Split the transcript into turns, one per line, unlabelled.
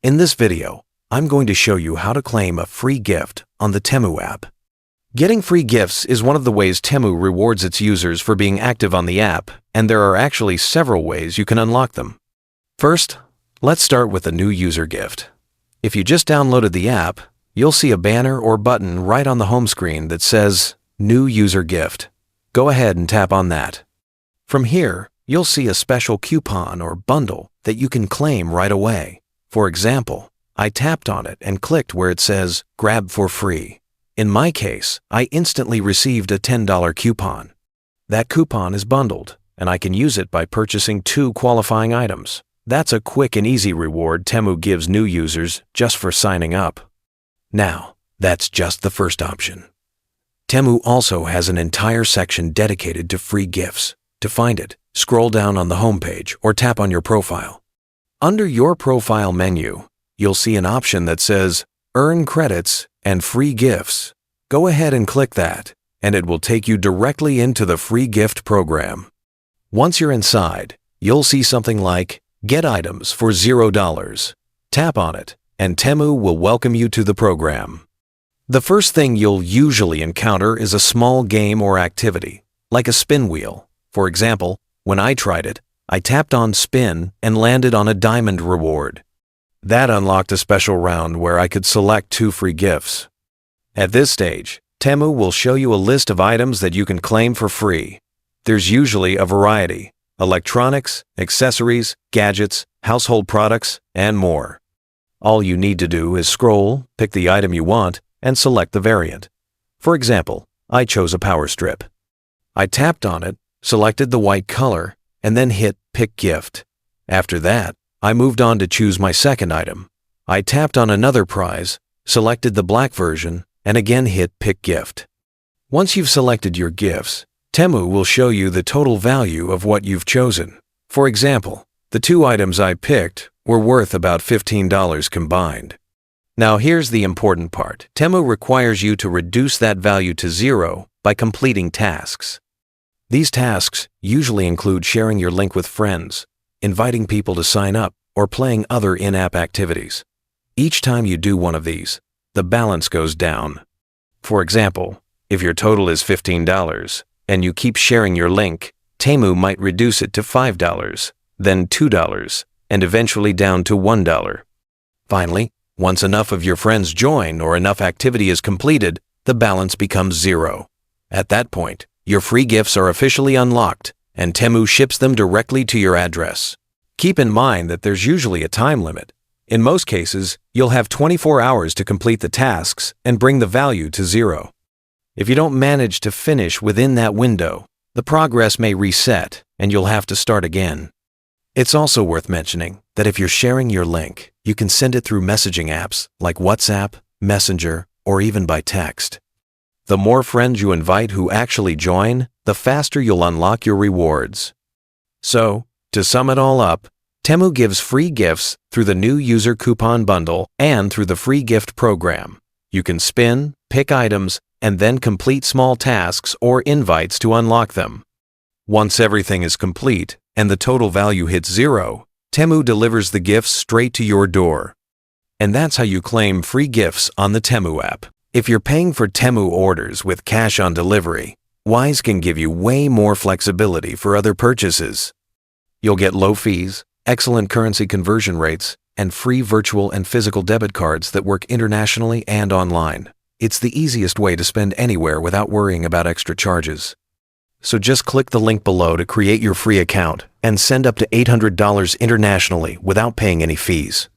In this video, I'm going to show you how to claim a free gift on the Temu app. Getting free gifts is one of the ways Temu rewards its users for being active on the app, and there are actually several ways you can unlock them. First, let's start with a new user gift. If you just downloaded the app, you'll see a banner or button right on the home screen that says New User Gift. Go ahead and tap on that. From here, you'll see a special coupon or bundle that you can claim right away. For example, I tapped on it and clicked where it says Grab for Free. In my case, I instantly received a $10 coupon. That coupon is bundled, and I can use it by purchasing 2 qualifying items. That's a quick and easy reward Temu gives new users just for signing up. Now, that's just the first option. Temu also has an entire section dedicated to free gifts. To find it, scroll down on the home page or tap on your profile. Under your profile menu, you'll see an option that says Earn Credits and Free Gifts. Go ahead and click that, and it will take you directly into the free gift program. Once you're inside, you'll see something like Get Items for $0. Tap on it, and Temu will welcome you to the program. The first thing you'll usually encounter is a small game or activity, like a spin wheel. For example, when I tried it, I tapped on Spin and landed on a diamond reward. That unlocked a special round where I could select 2 free gifts. At this stage, Temu will show you a list of items that you can claim for free. There's usually a variety: electronics, accessories, gadgets, household products, and more. All you need to do is scroll, pick the item you want, and select the variant. For example, I chose a power strip. I tapped on it, selected the white color, and then hit Pick Gift. After that, I moved on to choose my second item. I tapped on another prize, selected the black version, and again hit Pick Gift. Once you've selected your gifts, Temu will show you the total value of what you've chosen. For example, the 2 items I picked were worth about $15 combined. Now here's the important part. Temu requires you to reduce that value to 0 by completing tasks. These tasks usually include sharing your link with friends, inviting people to sign up, or playing other in-app activities. Each time you do one of these, the balance goes down. For example, if your total is $15 and you keep sharing your link, Temu might reduce it to $5, then $2, and eventually down to $1. Finally, once enough of your friends join or enough activity is completed, the balance becomes 0. At that point, your free gifts are officially unlocked, and Temu ships them directly to your address. Keep in mind that there's usually a time limit. In most cases, you'll have 24 hours to complete the tasks and bring the value to 0. If you don't manage to finish within that window, the progress may reset and you'll have to start again. It's also worth mentioning that if you're sharing your link, you can send it through messaging apps like WhatsApp, Messenger, or even by text. The more friends you invite who actually join, the faster you'll unlock your rewards. So, to sum it all up, Temu gives free gifts through the new user coupon bundle and through the free gift program. You can spin, pick items, and then complete small tasks or invites to unlock them. Once everything is complete and the total value hits 0, Temu delivers the gifts straight to your door. And that's how you claim free gifts on the Temu app. If you're paying for Temu orders with cash on delivery, Wise can give you way more flexibility for other purchases. You'll get low fees, excellent currency conversion rates, and free virtual and physical debit cards that work internationally and online. It's the easiest way to spend anywhere without worrying about extra charges. So just click the link below to create your free account and send up to $800 internationally without paying any fees.